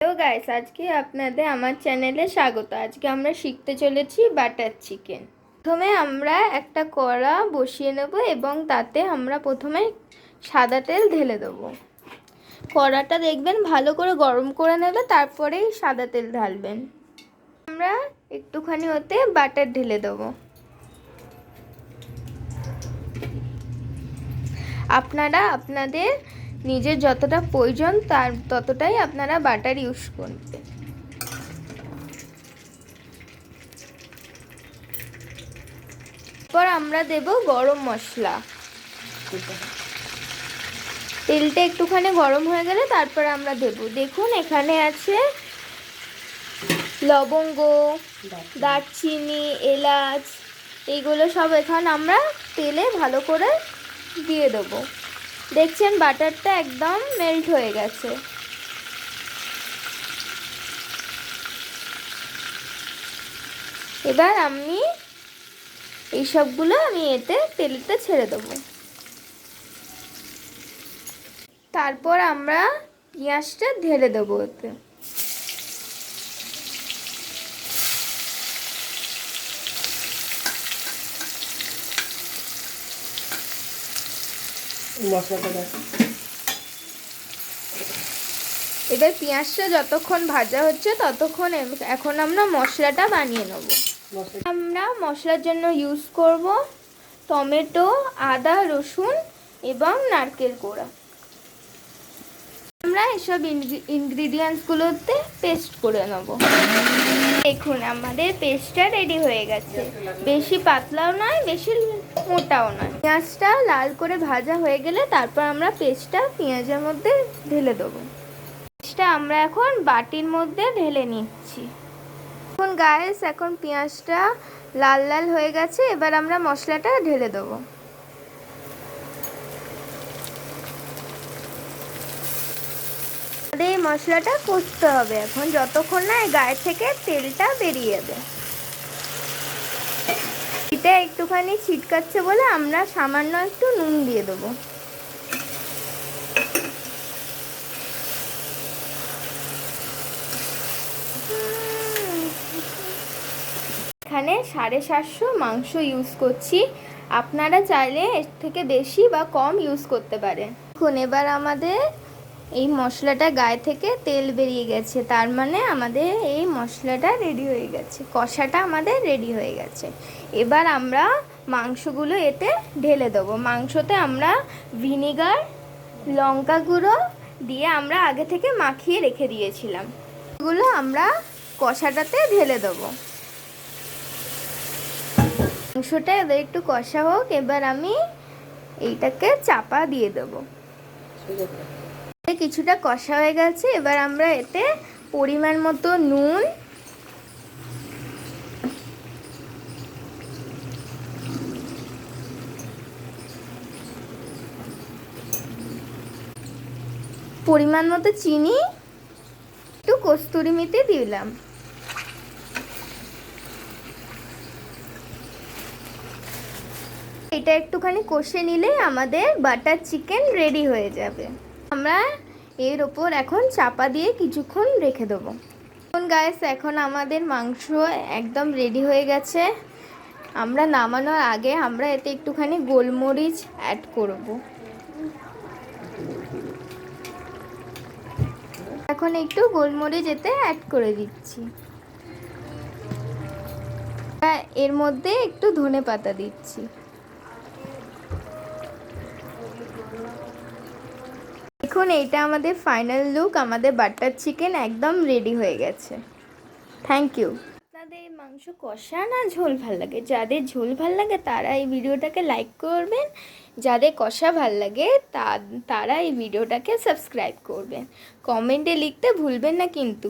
Hello guys, আজকে আপনাদের আমার চ্যানেলে স্বাগত। আজকে আমরা শিখতে চলেছি বাটার চিকেন। প্রথমে আমরা একটা কড়া বসিয়ে নেব এবং তাতে আমরা প্রথমে সাদা তেল ঢেলে দেবো। কড়াটা দেখবেন ভালো করে গরম করে নেবে, তারপরেই সাদা তেল ঢালবেন। আমরা একটুখানি ওতে বাটার ঢেলে দেবো। আপনারা আপনাদের নিজের যতটা প্রয়োজন তার ততটাই আপনারা বাটার ইউজ করবেন। তারপর আমরা দেব গরম মশলা। তেলটা একটুখানি গরম হয়ে গেলে তারপর আমরা দেব, দেখুন এখানে আছে লবঙ্গ, দারচিনি, এলাচ, এইগুলো সব এখানে আমরা তেলে ভালো করে দিয়ে দেবো। দেখছেন বাটারটা একদম মেল্ট হয়ে গেছে। এবার এই সবগুলো আমি তেলেতে ছেড়ে দেবো। তারপর আমরা পেঁয়াজটা ঢেলে দেবো ওতে। এবার পেঁয়াজটা যতক্ষণ ভাজা হচ্ছে ততক্ষণ এখন আমরা মশলাটা বানিয়ে নেব। আমরা মশলার জন্য ইউজ করব টমেটো, আদা, রসুন এবং নারকেল কোড়া। আমরা এসব ইনগ্রিডিয়েন্টসগুলোতে পেস্ট করে নেব। দেখুন আমাদের পেস্টটা রেডি হয়ে গেছে। বেশি পাতলাও নয়, বেশি মোটাও নয়। পেঁয়াজটা লাল করে ভাজা হয়ে গেলে তারপর আমরা পেস্টটা পেঁয়াজের মধ্যে ঢেলে দেবো। পেস্টটা আমরা এখন বাটির মধ্যে ঢেলে নিচ্ছি। এখন গাইস, এখন পেঁয়াজটা লাল লাল হয়ে গেছে। এবার আমরা মশলাটা ঢেলে দেবো। এই মশলাটা কষতে হবে এখন, যতক্ষণ না এই গায়ে থেকে তেলটা বেরিয়ে যাবে। এটা একটুখানি ছিটকাচ্ছে বলে আমরা সামান্য একটু নুন দিয়ে দেবো। এখানে 750 মাংস ইউজ করছি। আপনারা চাইলে এর থেকে বেশি বা কম ইউজ করতে পারেন। দেখুন এবার আমাদের এই মশলাটা গায়ে থেকে তেল বেরিয়ে গেছে, তার মানে আমাদের এই মশলাটা রেডি হয়ে গেছে, কষাটা আমাদের রেডি হয়ে গেছে। এবার আমরা মাংসগুলো এতে ঢেলে দেবো। মাংসতে আমরা ভিনেগার, লঙ্কা গুঁড়ো দিয়ে আমরা আগে থেকে মাখিয়ে রেখে দিয়েছিলাম। এগুলো আমরা কষাটাতে ঢেলে দেবো। মাংসটা এবার একটু কষা হোক। এবার আমি এইটাকে চাপা দিয়ে দেবো। কিছুটা কষা হয়ে গেছে। এবার আমরা এতে পরিমাণ মতো নুন, পরিমাণ মতো চিনি, একটু কস্তুরি মেথি দিলাম। এটা একটুখানি কষে নিলে আমাদের বাটার চিকেন রেডি হয়ে যাবে। আমরা এর ওপর এখন চাপা দিয়ে কিছুক্ষণ রেখে দেবো। এখন গাইস, এখন আমাদের মাংস একদম রেডি হয়ে গেছে। আমরা নামানোর আগে আমরা এতে একটুখানি গোলমরিচ অ্যাড করব। এখন একটু গোলমরিচ এতে অ্যাড করে দিচ্ছি। এর মধ্যে একটু ধনেপাতা দিচ্ছি। দেখুন এইটা আমাদের ফাইনাল লুক। আমাদের বাটার চিকেন একদম রেডি হয়ে গেছে। Thank you. আপনাদের মাংস কষা না ঝোল ভাল লাগে? যাদের ঝোল ভাল লাগে তারা এই ভিডিওটাকে লাইক করবেন, যাদের কষা ভাল লাগে তারা এই ভিডিওটাকে সাবস্ক্রাইব করবেন। কমেন্টে লিখতে ভুলবেন না কিন্তু।